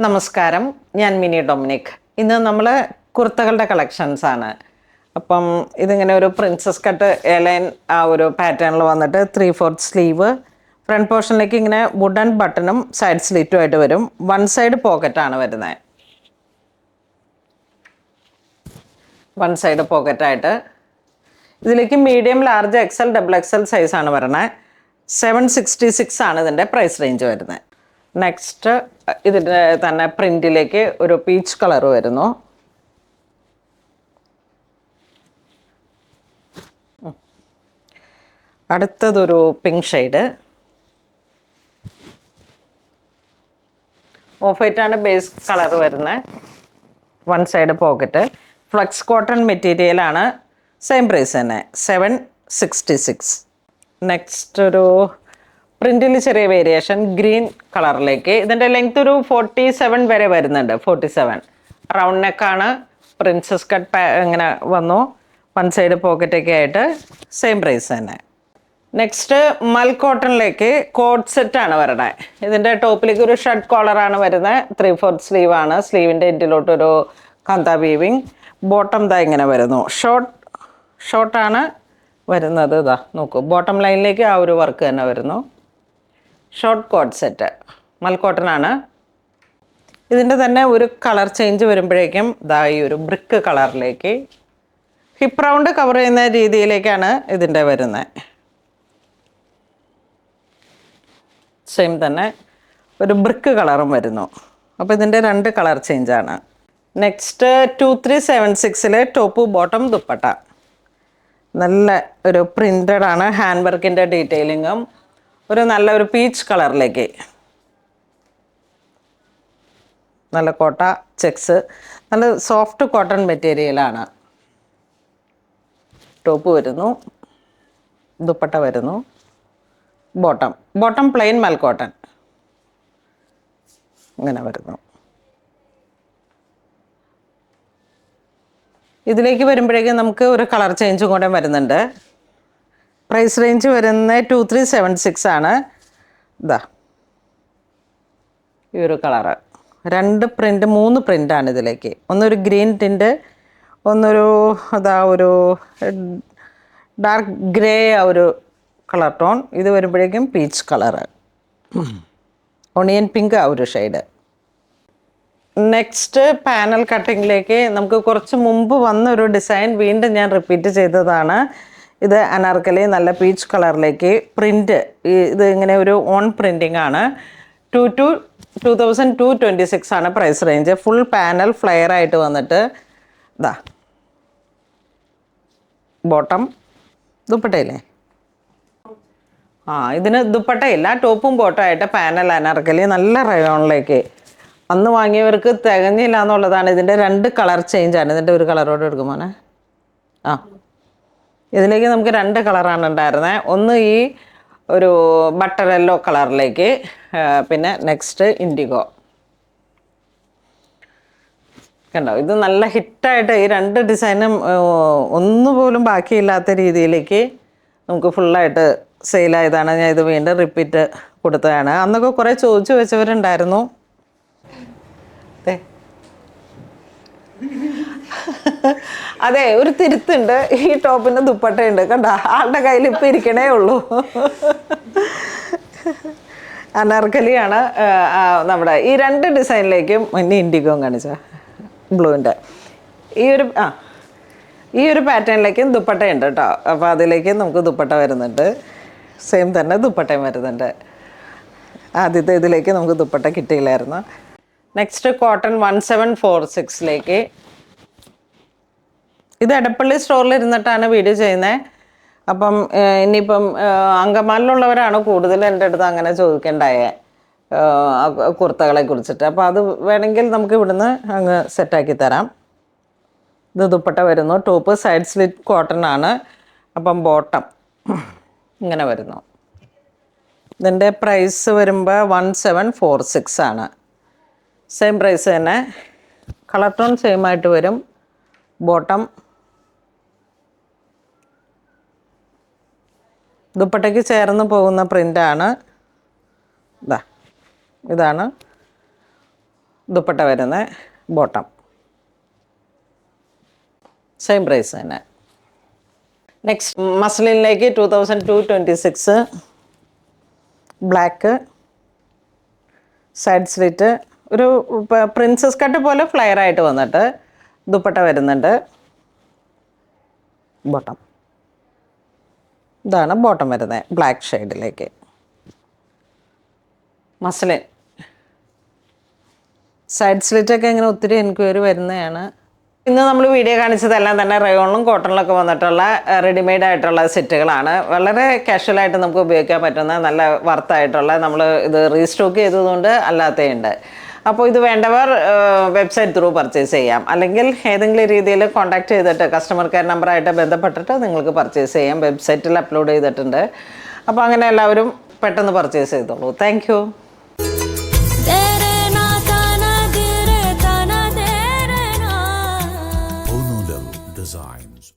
നമസ്കാരം, ഞാൻ mini Dominic. ഇന്ന് നമ്മൾ കുർത്തകളുടെ കളക്ഷൻസ് ആണ്. അപ്പം ഇതിങ്ങനെ ഒരു പ്രിൻസസ് കട്ട് എലൈൻ ആ ഒരു പാറ്റേണിൽ വന്നിട്ട് 3/4 സ്ലീവ്, ഫ്രണ്ട് പോർഷനിലേക്ക് ഇങ്ങനെ വുഡൻ ബട്ടണും സൈഡ് സ്ലിറ്റും ആയിട്ട് വരും. വൺ സൈഡ് പോക്കറ്റാണ് വരുന്നത്. വൺ സൈഡ് പോക്കറ്റായിട്ട് ഇതിലേക്ക് medium, large, XL, double XL സൈസാണ് വരണത്. 766 ആണ് ഇതിൻ്റെ പ്രൈസ് റേഞ്ച് വരുന്നത്. നെക്സ്റ്റ് ഇതിൻ്റെ തന്നെ പ്രിൻറ്റിലേക്ക് ഒരു പീച്ച് കളർ വരുന്നു. അടുത്തതൊരു പിങ്ക് ഷെയ്ഡ്. ഓഫ് വൈറ്റാണ് ബേസ് കളർ വരുന്നത്. One side pocket, flex cotton മെറ്റീരിയലാണ്. സെയിം പ്രൈസ് തന്നെ, 766. നെക്സ്റ്റ് ഒരു പ്രിൻറ്റിൽ ചെറിയ വേരിയേഷൻ, ഗ്രീൻ കളറിലേക്ക്. ഇതിൻ്റെ ലെങ്ത് ഒരു 47 വരെ വരുന്നുണ്ട്. 47 റൗണ്ട് നെക്കാണ്. പ്രിൻസസ് കട്ട് ഇങ്ങനെ വന്നു. വൺ സൈഡ് പോക്കറ്റൊക്കെ ആയിട്ട് സെയിം പ്രൈസ് തന്നെ. നെക്സ്റ്റ് മൽ കോട്ടണിലേക്ക് കോട്ട് സെറ്റാണ് വരണത്. ഇതിൻ്റെ ടോപ്പിലേക്ക് ഒരു ഷർട്ട് കോളറാണ് വരുന്നത്. 3/4 സ്ലീവാണ്. സ്ലീവിൻ്റെ എൻഡിലോട്ടൊരു കാന്ത വീവിങ്. ബോട്ടം ദാ ഇങ്ങനെ വരുന്നു. ഷോർട്ടാണ് വരുന്നത്. ഇതാ നോക്കൂ, ബോട്ടം ലൈനിലേക്ക് ആ ഒരു വർക്ക് തന്നെ വരുന്നു. ഷോർട്ട് കോട്ട് സെറ്റ് മൽ കോട്ടനാണ്. ഇതിൻ്റെ തന്നെ ഒരു കളർ ചേഞ്ച് വരുമ്പോഴേക്കും ദാ ഈ ഒരു ബ്രിക്ക് കളറിലേക്ക് ഹിപ്പ് റൗണ്ട് കവർ ചെയ്യുന്ന രീതിയിലേക്കാണ് ഇതിൻ്റെ വരുന്നത്. സെയിം തന്നെ ഒരു ബ്രിക്ക് കളറും വരുന്നു. അപ്പോൾ ഇതിൻ്റെ രണ്ട് കളർ ചേഞ്ചാണ്. Next 2376 top bottom dupatta. നല്ല ഒരു പ്രിൻ്റഡ് ആണ്. ഹാൻഡ് വർക്കിൻ്റെ ഡീറ്റെയിലിങ്ങും ഒരു നല്ല ഒരു പീച്ച് കളറിലേക്ക്. നല്ല കോട്ട ചെക്സ്, നല്ല സോഫ്റ്റ് കോട്ടൺ മെറ്റീരിയലാണ്. ടോപ്പ് വരുന്നു, ദുപ്പട്ട വരുന്നു. ബോട്ടം പ്ലെയിൻ മൽ കോട്ടൺ ഇങ്ങനെ വരുന്നു. ഇതിലേക്ക് വരുമ്പോഴേക്കും നമുക്ക് ഒരു കളർ ചേഞ്ചും കൂടെ വരുന്നുണ്ട്. പ്രൈസ് റേഞ്ച് വരുന്നത് 2376 ആണ്. ഇതാ ഈ ഒരു കളറ്. മൂന്ന് പ്രിൻ്റാണ് ഇതിലേക്ക്. ഒന്നൊരു ഗ്രീൻ ടിൻ്റ്, ഒന്നൊരു ഒരു ഡാർക്ക് ഗ്രേ ആ ഒരു കളർ ടോൺ. ഇത് വരുമ്പോഴേക്കും പീച്ച് കളറ്, ഒണിയൻ പിങ്ക് ആ ഒരു ഷെയ്ഡ്. നെക്സ്റ്റ് പാനൽ കട്ടിങ്ങിലേക്ക് നമുക്ക് കുറച്ച് മുമ്പ് വന്നൊരു ഡിസൈൻ വീണ്ടും ഞാൻ റിപ്പീറ്റ് ചെയ്തതാണ്. ഇത് അനാർക്കലി നല്ല പീച്ച് കളറിലേക്ക് പ്രിൻറ്റ്. ഇത് ഇങ്ങനെ ഒരു ഓൺ പ്രിൻറ്റിംഗ് ആണ്. 2226 ആണ് price range. Full panel flare ആയിട്ട് വന്നിട്ട് ഇതാ ബോട്ടം ദുപ്പട്ടയില്ലേ. ഇതിന് ദുപ്പട്ടയില്ല, ടോപ്പും ബോട്ടമായിട്ട് പാനൽ അനാർക്കലി നല്ല റയോണിലേക്ക്. അന്ന് വാങ്ങിയവർക്ക് തികഞ്ഞില്ല എന്നുള്ളതാണ്. ഇതിൻ്റെ രണ്ട് കളർ ചേഞ്ചാണ്. ഇതിൻ്റെ ഒരു കളറോട് എടുക്കുമോനെ. ഇതിലേക്ക് നമുക്ക് രണ്ട് കളറാണ് ഉണ്ടായിരുന്നത്. ഒന്ന് ഈ ഒരു ബട്ടർ യെല്ലോ കളറിലേക്ക്, പിന്നെ നെക്സ്റ്റ് ഇൻഡിഗോ. കണ്ടോ, ഇത് നല്ല ഹിറ്റായിട്ട് ഈ രണ്ട് ഡിസൈനും ഒന്നുപോലും ബാക്കിയില്ലാത്ത രീതിയിലേക്ക് നമുക്ക് ഫുള്ളായിട്ട് സെയിലായതാണ്. ഞാൻ ഇത് വീണ്ടും റിപ്പീറ്റ് കൊടുത്തതാണ്. അന്നൊക്കെ കുറേ ചോദിച്ചു വെച്ചവരുണ്ടായിരുന്നു. അതെ, ഒരു തിരുത്തുണ്ട്. ഈ ടോപ്പിന് ദുപ്പട്ടയുണ്ട്. കണ്ട, ആളുടെ കയ്യിൽ ഇപ്പം ഇരിക്കണേ ഉള്ളൂ. അനാർക്കലിയാണ് നമ്മുടെ ഈ രണ്ട് ഡിസൈനിലേക്കും. ഇനി ഇൻഡിഗോ കാണിച്ച ബ്ലൂവിൻ്റെ ഈ ഒരു പാറ്റേണിലേക്കും ദുപ്പട്ടയുണ്ട് കേട്ടോ. അപ്പോൾ അതിലേക്കും നമുക്ക് ദുപ്പട്ട വരുന്നുണ്ട്. സെയിം തന്നെ ദുപ്പട്ടയും വരുന്നുണ്ട്. ആദ്യത്തെ ഇതിലേക്ക് നമുക്ക് ദുപ്പട്ട കിട്ടിയില്ലായിരുന്നു. നെക്സ്റ്റ് കോട്ടൺ 1746 ഇത് എടപ്പള്ളി സ്റ്റോറിൽ ഇരുന്നിട്ടാണ് വീഡിയോ ചെയ്യുന്നത്. അപ്പം ഇനിയിപ്പം അങ്കമാലിലുള്ളവരാണ് കൂടുതൽ എൻ്റെ അടുത്ത് അങ്ങനെ ചോദിക്കേണ്ടായ കുർത്തകളെ കുറിച്ചിട്ട്. അപ്പോൾ അത് വേണമെങ്കിൽ നമുക്ക് ഇവിടുന്ന് അങ്ങ് സെറ്റാക്കി തരാം. ഇത് ദുപ്പട്ട വരുന്നു. ടോപ്പ് സൈഡ് സ്ലിറ്റ് കോട്ടൺ ആണ്. അപ്പം ബോട്ടം ഇങ്ങനെ വരുന്നു. ഇതിൻ്റെ പ്രൈസ് വരുമ്പോൾ 1746 ആണ്. സെയിം പ്രൈസ് തന്നെ. കളർ ടോൺ സെയിം ആയിട്ട് വരും. ബോട്ടം ദുപ്പട്ടയ്ക്ക് ചേർന്ന് പോകുന്ന പ്രിൻ്റാണ്. ഇതാണ് ദുപ്പട്ട വരുന്ന ബോട്ടം സെയിം പ്രൈസ് തന്നെ. നെക്സ്റ്റ് മസ്ലിനിലേക്ക് 2226 ബ്ലാക്ക് സൈഡ് സ്ലിറ്റ്, ഒരു പ്രിൻസസ് കട്ട് പോലെ ഫ്ലയർ ആയിട്ട് വന്നിട്ട് ദുപ്പട്ട വരുന്നുണ്ട്, ബോട്ടം ഇതാണ് ബോട്ടം വരുന്നത് ബ്ലാക്ക് ഷെയ്ഡിലേക്ക്. മസ്ലിൻ സൈഡ് സ്ലിറ്റൊക്കെ ഇങ്ങനെ ഒത്തിരി എൻക്വയറി വരുന്നതാണ്. ഇന്ന് നമ്മൾ വീഡിയോ കാണിച്ചതെല്ലാം തന്നെ റയോണിലും കോട്ടണിലൊക്കെ വന്നിട്ടുള്ള റെഡിമെയ്ഡ് ആയിട്ടുള്ള സെറ്റുകളാണ്. വളരെ കാഷ്വലായിട്ട് നമുക്ക് ഉപയോഗിക്കാൻ പറ്റുന്ന നല്ല വർത്തായിട്ടുള്ള, നമ്മൾ ഇത് റീസ്റ്റോക്ക് ചെയ്തതുകൊണ്ട് അല്ലാത്തതുണ്ട്. അപ്പോൾ ഇത് വേണ്ടവർ വെബ്സൈറ്റ് ത്രൂ പർച്ചേസ് ചെയ്യാം, അല്ലെങ്കിൽ ഏതെങ്കിലും രീതിയിൽ കോൺടാക്ട് ചെയ്തിട്ട് കസ്റ്റമർ കെയർ നമ്പറായിട്ട് ബന്ധപ്പെട്ടിട്ട് നിങ്ങൾക്ക് പർച്ചേസ് ചെയ്യാം. വെബ്സൈറ്റിൽ അപ്ലോഡ് ചെയ്തിട്ടുണ്ട്. അപ്പോൾ അങ്ങനെ എല്ലാവരും പെട്ടെന്ന് പർച്ചേസ് ചെയ്തോളൂ. Thank Designs.